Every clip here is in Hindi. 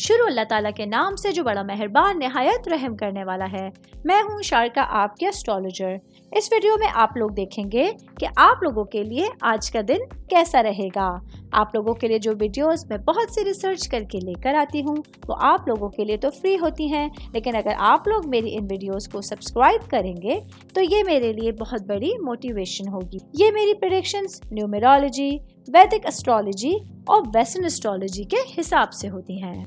शुरू अल्लाह ताला के नाम से जो बड़ा मेहरबान निहायत रहम करने वाला है। मैं हूँ शारका, आपके एस्ट्रोलॉजर। इस वीडियो में आप लोग देखेंगे कि आप लोगों के लिए आज का दिन कैसा रहेगा। आप लोगों के लिए जो वीडियोस मैं बहुत सी रिसर्च करके लेकर आती हूँ वो आप लोगों के लिए तो फ्री होती हैं, लेकिन अगर आप लोग मेरी इन वीडियोस को सब्सक्राइब करेंगे तो ये मेरे लिए बहुत बड़ी मोटिवेशन होगी। ये मेरी प्रेडिक्शंस न्यूमेरोलॉजी, वैदिक एस्ट्रोलॉजी और वेस्टर्न एस्ट्रोलॉजी के हिसाब से होती हैं।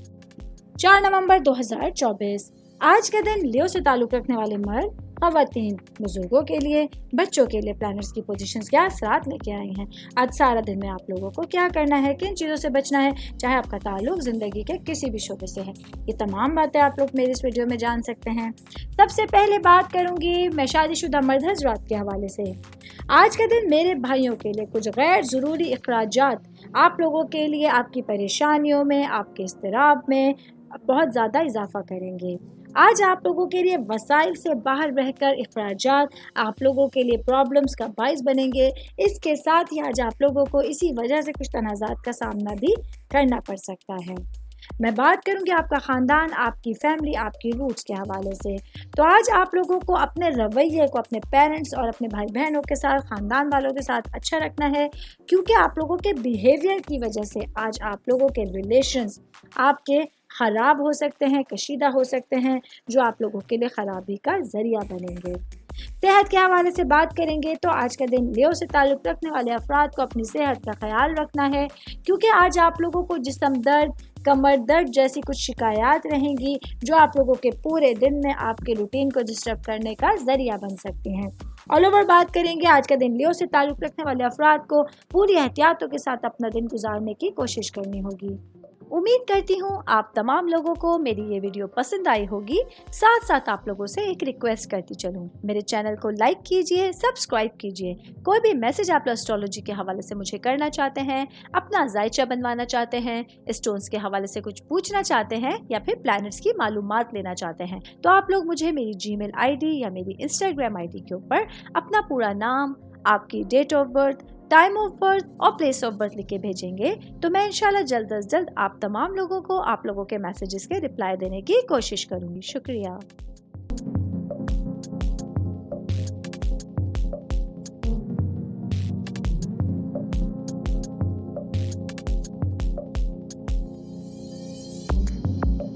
4 नवंबर 2024 आज का दिन लियो से ताल्लुक रखने वाले मर्द, खवातीन, बुजुर्गों के लिए, बच्चों के लिए प्लैनेट्स की पोजीशंस क्या असरात लेके आई हैं। आज सारा दिन में आप लोगों को क्या करना है, किन चीज़ों से बचना है, चाहे आपका ताल्लुक ज़िंदगी के किसी भी शोबे से है, ये तमाम बातें आप लोग मेरी इस वीडियो में जान सकते हैं। सबसे पहले बात करूँगी मैं शादीशुदा मर्द हज़रात के हवाले से। आज का दिन मेरे भाइयों के लिए कुछ गैर ज़रूरी अखराजात आप लोगों के लिए आपकी परेशानियों में, आपके इज़्तिराब में बहुत ज़्यादा इजाफा करेंगे। आज आप लोगों के लिए वसाइल से बाहर रहकर अखराजात आप लोगों के लिए प्रॉब्लम्स का बाइस बनेंगे। इसके साथ ही आज आप लोगों को इसी वजह से कुछ तनाज़ात का सामना भी करना पड़ सकता है। मैं बात करूंगी आपका ख़ानदान, आपकी फैमिली, आपकी रूट्स के हवाले से। तो आज आप लोगों को अपने रवैये को अपने पेरेंट्स और अपने भाई बहनों के साथ, ख़ानदान वालों के साथ अच्छा रखना है, क्योंकि आप लोगों के बिहेवियर की वजह से आज आप लोगों के रिलेशंस आपके ख़राब हो सकते हैं, कशीदा हो सकते हैं, जो आप लोगों के लिए ख़राबी का ज़रिया बनेंगे। सेहत के हवाले से बात करेंगे तो आज का दिन लियो से ताल्लुक़ रखने वाले अफराद को अपनी सेहत का ख्याल रखना है, क्योंकि आज आप लोगों को जिस्म दर्द, कमर दर्द जैसी कुछ शिकायत रहेंगी जो आप लोगों के पूरे दिन में आपके रूटीन को डिस्टर्ब करने का ज़रिया बन सकती हैं। ऑल ओवर बात करेंगे आज का दिन लियो से ताल्लुक़ रखने वाले अफराद को पूरी एहतियातों के साथ अपना दिन गुजारने की कोशिश करनी होगी। उम्मीद करती हूँ आप तमाम लोगों को मेरी ये वीडियो पसंद आई होगी। साथ साथ आप लोगों से एक रिक्वेस्ट करती चलूँ, मेरे चैनल को लाइक कीजिए, सब्सक्राइब कीजिए। कोई भी मैसेज आप एस्ट्रोलॉजी के हवाले से मुझे करना चाहते हैं, अपना जायचा बनवाना चाहते हैं, स्टोन्स के हवाले से कुछ पूछना चाहते हैं या फिर प्लैनेट्स की मालूमात लेना चाहते हैं, तो आप लोग मुझे मेरी जीमेल आईडी या मेरी इंस्टाग्राम आईडी के ऊपर अपना पूरा नाम, आपकी date of birth, time of birth और प्लेस ऑफ बर्थ लिख के भेजेंगे तो मैं इंशाल्लाह जल्द अज जल्द आप तमाम लोगों को आप लोगों के मैसेजेस के रिप्लाई देने की कोशिश करूँगी। शुक्रिया।